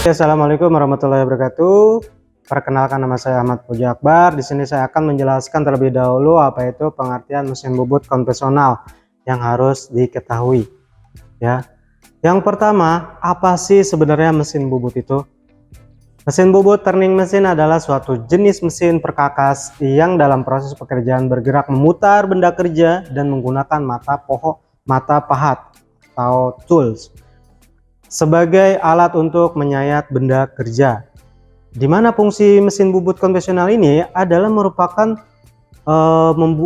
Assalamualaikum warahmatullahi wabarakatuh. Perkenalkan, nama saya Ahmad Puji Akbar. Di sini saya akan menjelaskan terlebih dahulu apa itu pengertian mesin bubut konvensional yang harus diketahui. Ya, yang pertama, apa sih sebenarnya mesin bubut itu? Mesin bubut turning mesin adalah suatu jenis mesin perkakas yang dalam proses pekerjaan bergerak memutar benda kerja dan menggunakan mata pahat atau tools sebagai alat untuk menyayat benda kerja. Di mana fungsi mesin bubut konvensional ini adalah merupakan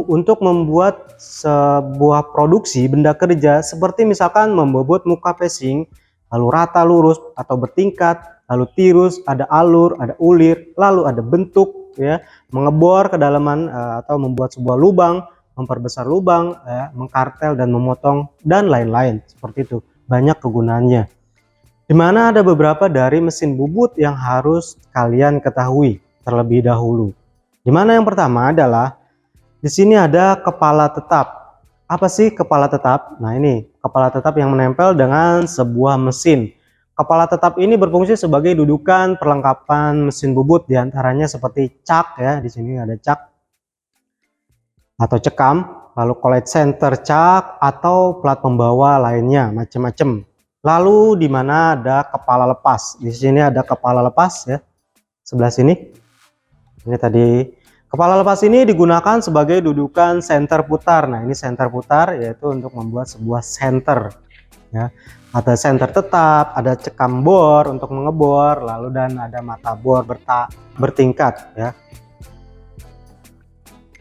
untuk membuat sebuah produksi benda kerja, seperti misalkan membobot muka casing, lalu rata lurus atau bertingkat, lalu tirus, ada alur, ada ulir, lalu ada bentuk, ya, mengebor kedalaman atau membuat sebuah lubang, memperbesar lubang, mengkartel dan memotong, dan lain-lain. Seperti itu, banyak kegunaannya. Dimana ada beberapa dari mesin bubut yang harus kalian ketahui terlebih dahulu. Dimana yang pertama adalah di sini ada kepala tetap. Apa sih kepala tetap? Nah, ini kepala tetap yang menempel dengan sebuah mesin. Kepala tetap ini berfungsi sebagai dudukan perlengkapan mesin bubut, diantaranya seperti cak, ya, di sini ada cak atau cekam, lalu collet center cak atau plat pembawa lainnya, macam-macam. Lalu di mana ada kepala lepas? Di sini ada kepala lepas, ya, sebelah sini. Ini tadi kepala lepas ini digunakan sebagai dudukan senter putar. Nah, ini senter putar yaitu untuk membuat sebuah senter, ya. Ada senter tetap, ada cekam bor untuk mengebor, lalu dan ada mata bor bertingkat, ya.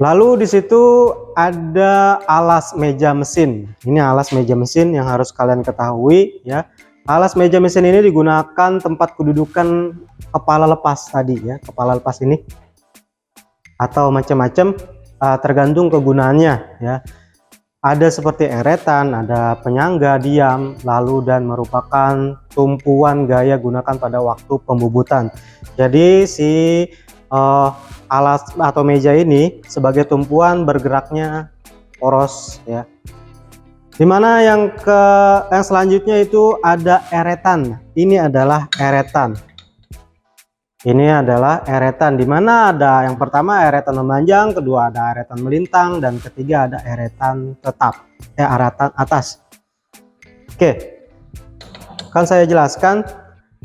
Lalu di situ ada alas meja mesin. Ini alas meja mesin yang harus kalian ketahui, ya. Alas meja mesin ini digunakan tempat kedudukan kepala lepas tadi, ya. Kepala lepas ini atau macam-macam, tergantung kegunaannya, ya. Ada seperti eretan, ada penyangga diam, lalu dan merupakan tumpuan gaya gunakan pada waktu pembubutan. Jadi si alas atau meja ini sebagai tumpuan bergeraknya poros, ya. Dimana yang selanjutnya itu ada eretan. Ini adalah eretan. Ini adalah eretan, dimana ada yang pertama eretan memanjang, kedua ada eretan melintang, dan ketiga ada eretan tetap, eretan atas. Oke, kan saya jelaskan.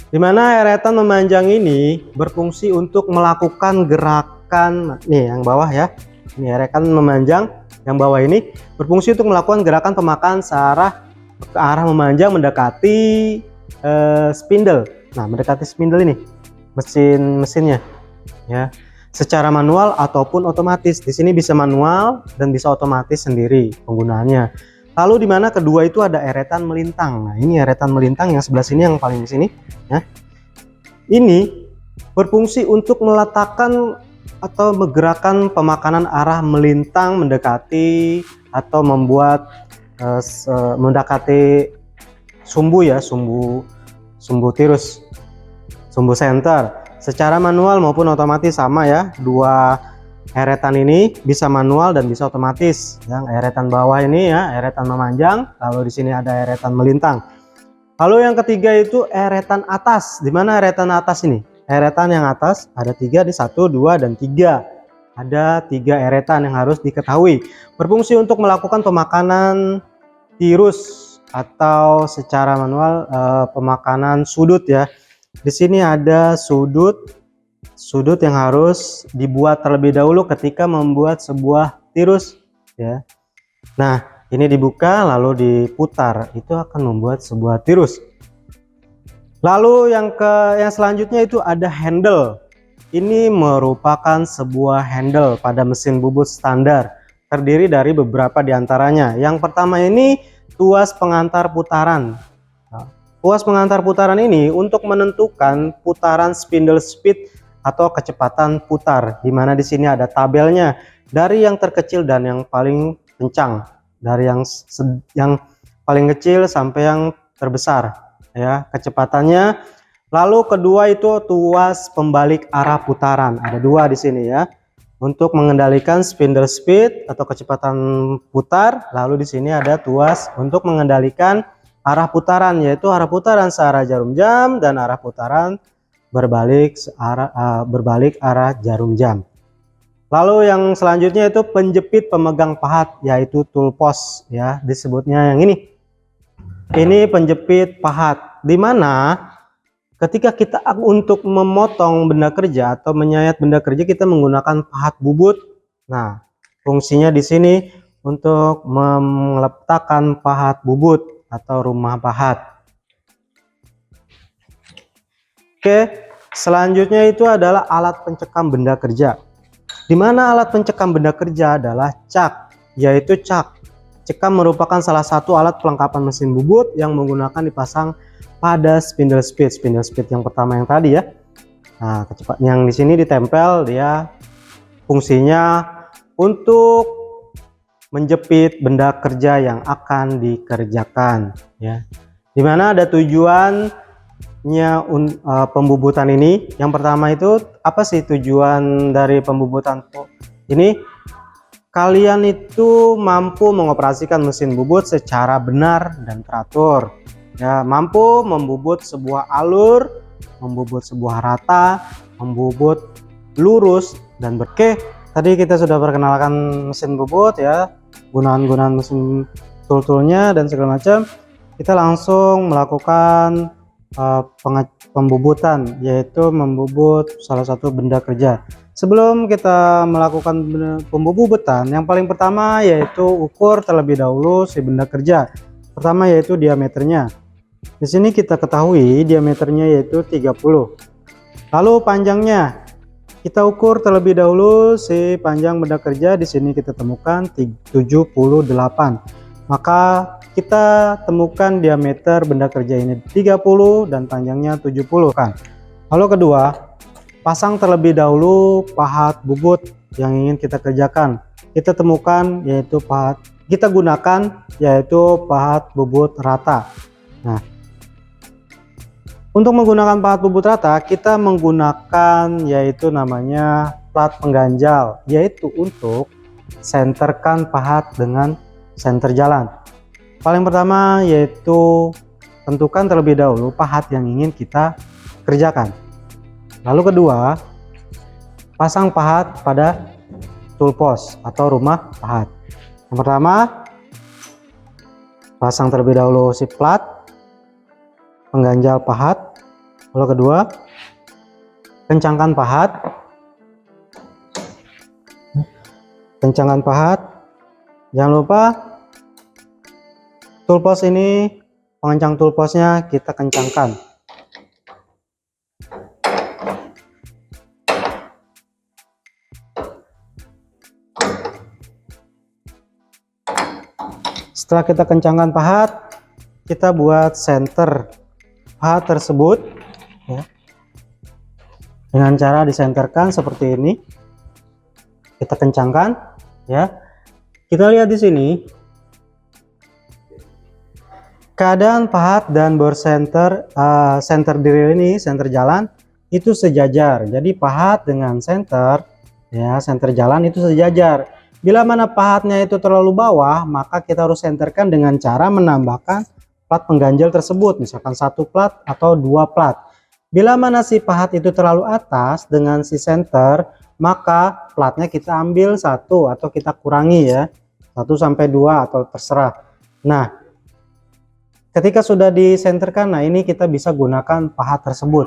Dimana eretan memanjang ini berfungsi untuk melakukan gerakan, nih yang bawah, ya. Ini eretan memanjang yang bawah ini berfungsi untuk melakukan gerakan pemakan ke arah memanjang mendekati spindle. Nah, mendekati spindle ini mesinnya, ya, secara manual ataupun otomatis. Di sini bisa manual dan bisa otomatis sendiri penggunaannya. Lalu di mana kedua itu ada eretan melintang. Nah, ini eretan melintang yang sebelah sini, yang paling di sini, ya. Ini berfungsi untuk meletakkan atau menggerakkan pemakanan arah melintang mendekati atau membuat mendekati sumbu, ya, sumbu tirus, sumbu senter. Secara manual maupun otomatis sama, ya. Dua eretan ini bisa manual dan bisa otomatis. Yang eretan bawah ini, ya, eretan memanjang, lalu di sini ada eretan melintang. Lalu yang ketiga itu eretan atas. Di mana eretan atas ini? Eretan yang atas ada 3, di 1, 2, dan 3. Ada 3 eretan yang harus diketahui. Berfungsi untuk melakukan pemakanan tirus atau secara manual pemakanan sudut, ya. Di sini ada sudut yang harus dibuat terlebih dahulu ketika membuat sebuah tirus, ya. Nah, ini dibuka lalu diputar, itu akan membuat sebuah tirus. Lalu yang selanjutnya itu ada handle. Ini merupakan sebuah handle pada mesin bubut standar, terdiri dari beberapa diantaranya. Yang pertama ini tuas pengantar putaran. Tuas pengantar putaran ini untuk menentukan putaran spindle speed atau kecepatan putar, di mana di sini ada tabelnya dari yang terkecil dan yang paling kencang, dari yang paling kecil sampai yang terbesar, ya, kecepatannya. Lalu kedua itu tuas pembalik arah putaran, ada 2 di sini, ya, untuk mengendalikan spindle speed atau kecepatan putar. Lalu di sini ada tuas untuk mengendalikan arah putaran, yaitu arah putaran searah jarum jam dan arah putaran berbalik arah jarum jam. Lalu yang selanjutnya itu penjepit pemegang pahat, yaitu tool post ya, disebutnya yang ini. Ini penjepit pahat, dimana ketika kita untuk memotong benda kerja atau menyayat benda kerja, kita menggunakan pahat bubut. Nah, fungsinya di sini untuk meletakkan pahat bubut atau rumah pahat. Oke, selanjutnya itu adalah alat pencekam benda kerja. Dimana alat pencekam benda kerja adalah cak, yaitu cak. Cekam merupakan salah satu alat pelengkapan mesin bubut yang menggunakan dipasang pada spindle speed. Spindle speed yang pertama yang tadi ya. Nah, kecepatan yang di sini ditempel, dia fungsinya untuk menjepit benda kerja yang akan dikerjakan ya. Dimana ada tujuannya pembubutan ini. Yang pertama itu apa sih tujuan dari pembubutan ini? Kalian itu mampu mengoperasikan mesin bubut secara benar dan teratur ya, mampu membubut sebuah alur, membubut sebuah rata, membubut lurus dan Oke, tadi kita sudah perkenalkan mesin bubut ya, gunaan-gunaan mesin, tool-toolnya dan segala macam. Kita langsung melakukan pembubutan, yaitu membubut salah satu benda kerja. Sebelum kita melakukan pembubutan, yang paling pertama yaitu ukur terlebih dahulu si benda kerja. Pertama yaitu diameternya. Di sini kita ketahui diameternya yaitu 30. Lalu panjangnya kita ukur terlebih dahulu si panjang benda kerja. Di sini kita temukan 78. Maka kita temukan diameter benda kerja ini 30 dan panjangnya 70 kan. Lalu kedua, pasang terlebih dahulu pahat bubut yang ingin kita kerjakan. Kita temukan yaitu pahat, kita gunakan yaitu pahat bubut rata. Nah, untuk menggunakan pahat bubut rata, kita menggunakan yaitu namanya plat pengganjal, yaitu untuk senterkan pahat dengan senter jalan. Paling pertama yaitu tentukan terlebih dahulu pahat yang ingin kita kerjakan. Lalu kedua, pasang pahat pada tool post atau rumah pahat. Yang pertama, pasang terlebih dahulu si plat pengganjal pahat. Lalu kedua, kencangkan pahat. Kencangkan pahat. Jangan lupa tool post ini, pengencang tool postnya kita kencangkan. Setelah kita kencangkan pahat, kita buat center pahat tersebut ya, dengan cara disenterkan seperti ini. Kita kencangkan ya. Kita lihat di sini keadaan pahat dan bor center drill ini, center jalan itu sejajar. Jadi pahat dengan center ya, center jalan itu sejajar. Bila mana pahatnya itu terlalu bawah, maka kita harus senterkan dengan cara menambahkan plat pengganjal tersebut, misalkan satu plat atau dua plat. Bila mana si pahat itu terlalu atas dengan si center, maka platnya kita ambil satu atau kita kurangi ya, 1 sampai 2 atau terserah. Nah, ketika sudah disenterkan, nah ini kita bisa gunakan pahat tersebut.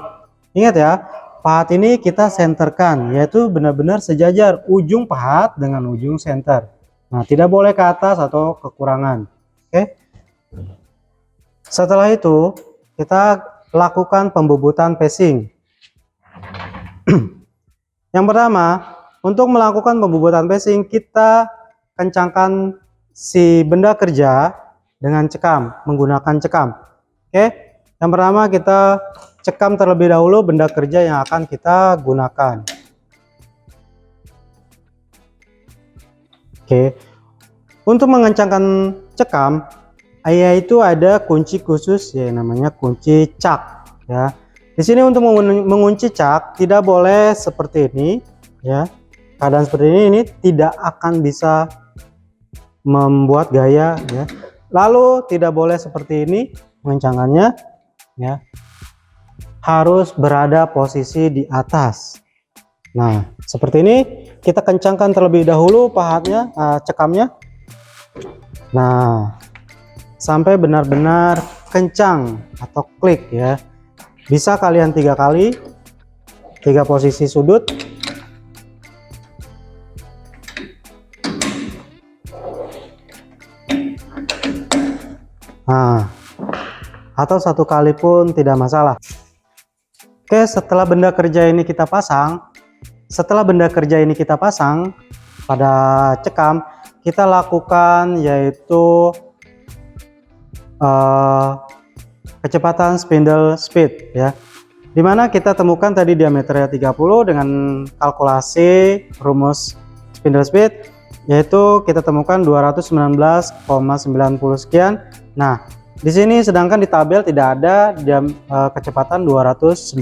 Ingat ya, pahat ini kita senterkan, yaitu benar-benar sejajar ujung pahat dengan ujung senter. Nah, tidak boleh ke atas atau kekurangan. Oke. Setelah itu, kita lakukan pembubutan pacing. Yang pertama, untuk melakukan pembubutan pacing, kita kencangkan si benda kerja dengan cekam, menggunakan cekam. Oke. Yang pertama kita cekam terlebih dahulu benda kerja yang akan kita gunakan. Oke. Untuk mengencangkan cekam, yaitu ada kunci khusus ya, namanya kunci cak ya. Di sini untuk mengunci cak tidak boleh seperti ini ya. Keadaan seperti ini tidak akan bisa membuat gaya ya. Lalu tidak boleh seperti ini mengencangkannya ya, harus berada posisi di atas. Nah, seperti ini. Kita kencangkan terlebih dahulu pahatnya, cekamnya. Nah, sampai benar-benar kencang atau klik ya. Bisa kalian 3 kali, 3 posisi sudut. Nah, atau 1 kali pun tidak masalah. Oke, setelah benda kerja ini kita pasang, pada cekam, kita lakukan yaitu kecepatan spindle speed ya. Dimana kita temukan tadi diameternya 30 dengan kalkulasi rumus spindle speed, yaitu kita temukan 219,90 sekian. Nah, di sini sedangkan di tabel tidak ada kecepatan 219.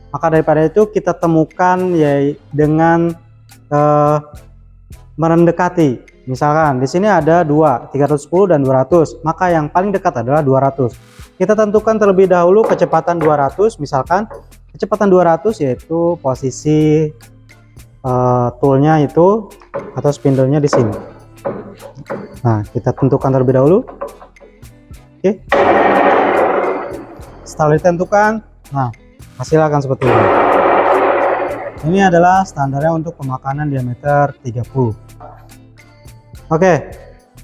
Maka daripada itu kita temukan ya dengan mendekati. Misalkan di sini ada 310 dan 200, maka yang paling dekat adalah 200. Kita tentukan terlebih dahulu kecepatan 200, misalkan kecepatan 200 yaitu posisi toolnya itu atau spindle-nya di sini. Nah, kita tentukan terlebih dahulu. Oke. Setelah ditentukan, nah, hasilnya akan seperti ini. Ini adalah standarnya untuk pemakanan diameter 30. Oke,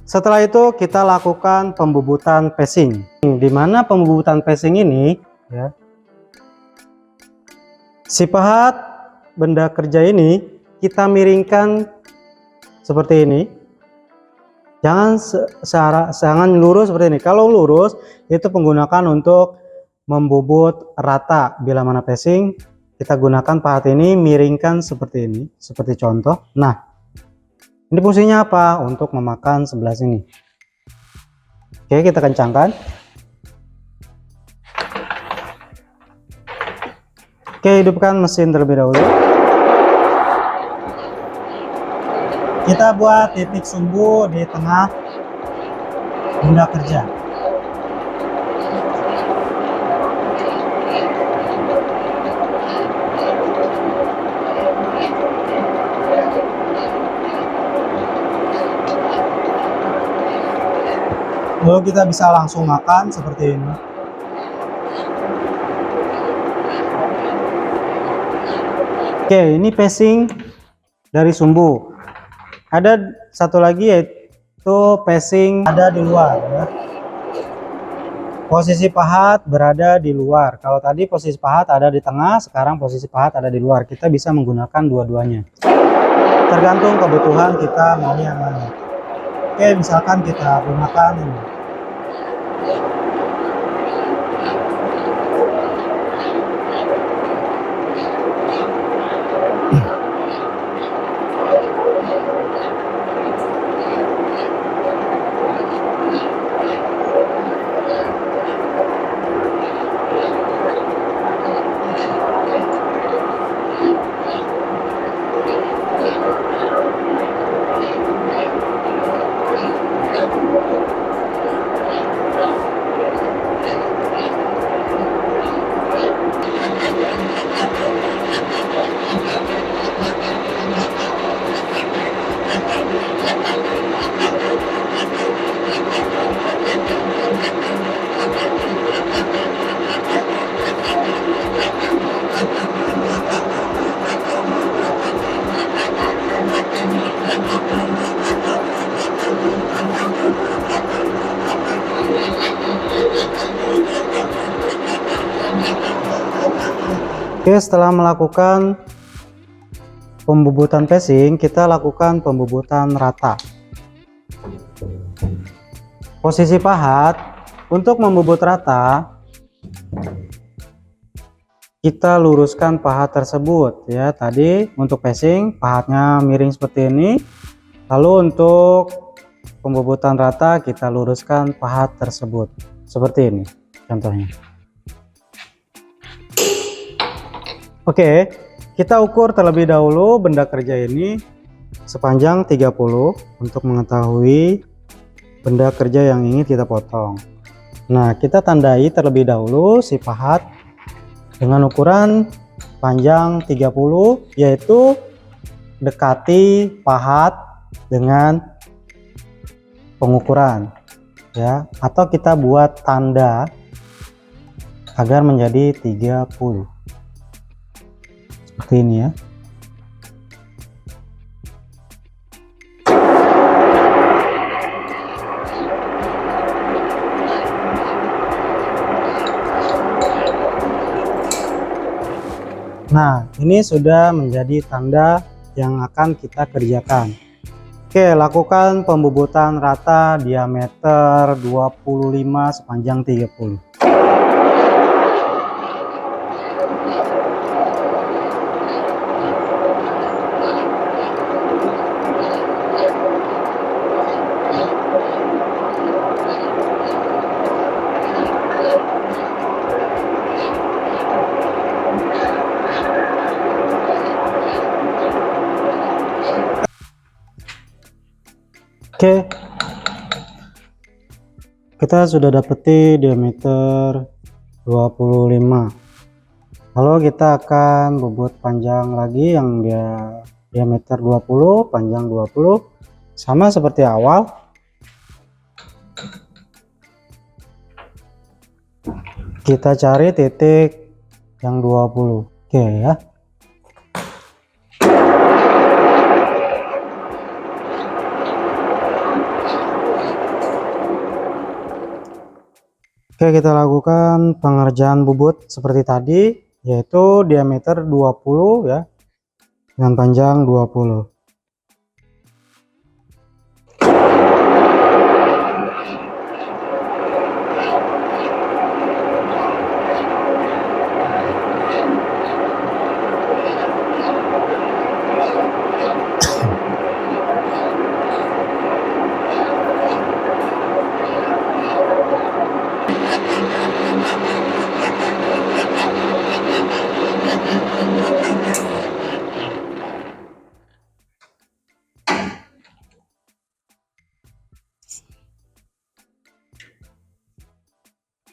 setelah itu kita lakukan pembubutan passing. Di mana pembubutan passing ini ya, si pahat benda kerja ini kita miringkan seperti ini. Jangan lurus seperti ini. Kalau lurus itu menggunakan untuk membubut rata. Bila mana passing, kita gunakan pahat ini miringkan seperti ini, seperti contoh. Nah, ini fungsinya apa? Untuk memakan sebelah sini. Oke, kita kencangkan. Oke, hidupkan mesin terlebih dahulu. Kita buat titik sumbu di tengah benda kerja. Lalu kita bisa langsung makan seperti ini. Oke, ini passing dari sumbu. Ada satu lagi yaitu passing ada di luar ya. Posisi pahat berada di luar. Kalau tadi posisi pahat ada di tengah, sekarang posisi pahat ada di luar. Kita bisa menggunakan dua-duanya. Tergantung kebutuhan kita mau yang mana. Oke, misalkan kita gunakan ini. Oke, setelah melakukan pembubutan passing, kita lakukan pembubutan rata. Posisi pahat untuk membubut rata, kita luruskan pahat tersebut ya. Tadi untuk passing pahatnya miring seperti ini, lalu untuk pembubutan rata kita luruskan pahat tersebut seperti ini contohnya. Oke, kita ukur terlebih dahulu benda kerja ini sepanjang 30 untuk mengetahui benda kerja yang ingin kita potong. Nah, kita tandai terlebih dahulu si pahat dengan ukuran panjang 30, yaitu dekati pahat dengan pengukuran ya, atau kita buat tanda agar menjadi 30 seperti ini ya. Nah, ini sudah menjadi tanda yang akan kita kerjakan. Oke, lakukan pembubutan rata diameter 25 sepanjang 30. Oke, kita sudah dapeti diameter 25. Lalu kita akan bobot panjang lagi yang dia diameter 20, panjang 20, sama seperti awal. Kita cari titik yang 20. Oke ya. Oke, kita lakukan pengerjaan bubut seperti tadi, yaitu diameter 20 ya, dengan panjang 20.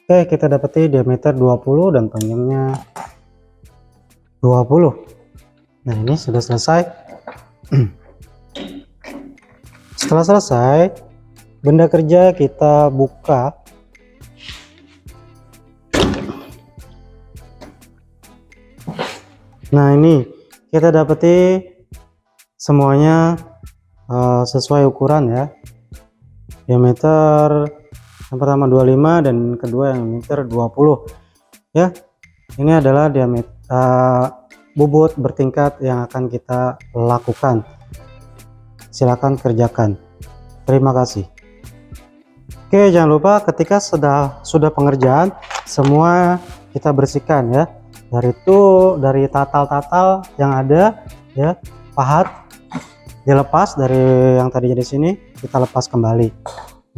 Oke, kita dapati diameter 20 dan panjangnya 20. Nah, ini sudah selesai. Setelah selesai, benda kerja kita buka. Nah, ini kita dapati semuanya sesuai ukuran ya. Diameter yang pertama 25 dan kedua yang diameter 20 ya. Ini adalah diameter bobot bertingkat yang akan kita lakukan. Silakan kerjakan. Terima kasih. Oke, jangan lupa ketika sudah pengerjaan semua kita bersihkan ya. Dari tatal-tatal yang ada ya, pahat dilepas dari yang tadinya di sini, kita lepas kembali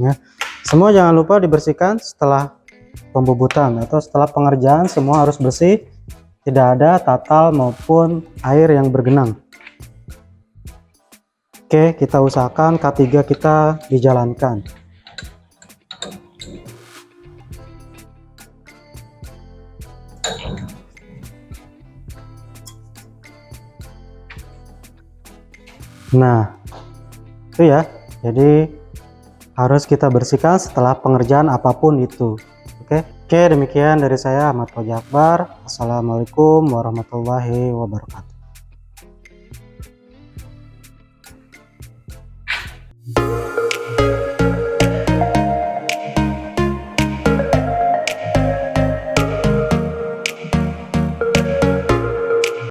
ya. Semua jangan lupa dibersihkan setelah pembubutan atau setelah pengerjaan, semua harus bersih, tidak ada tatal maupun air yang bergenang. Oke, kita usahakan K3 kita dijalankan. Nah, itu ya, jadi harus kita bersihkan setelah pengerjaan apapun itu. Oke, demikian dari saya Ahmad Fauzan Akbar. Assalamualaikum warahmatullahi wabarakatuh.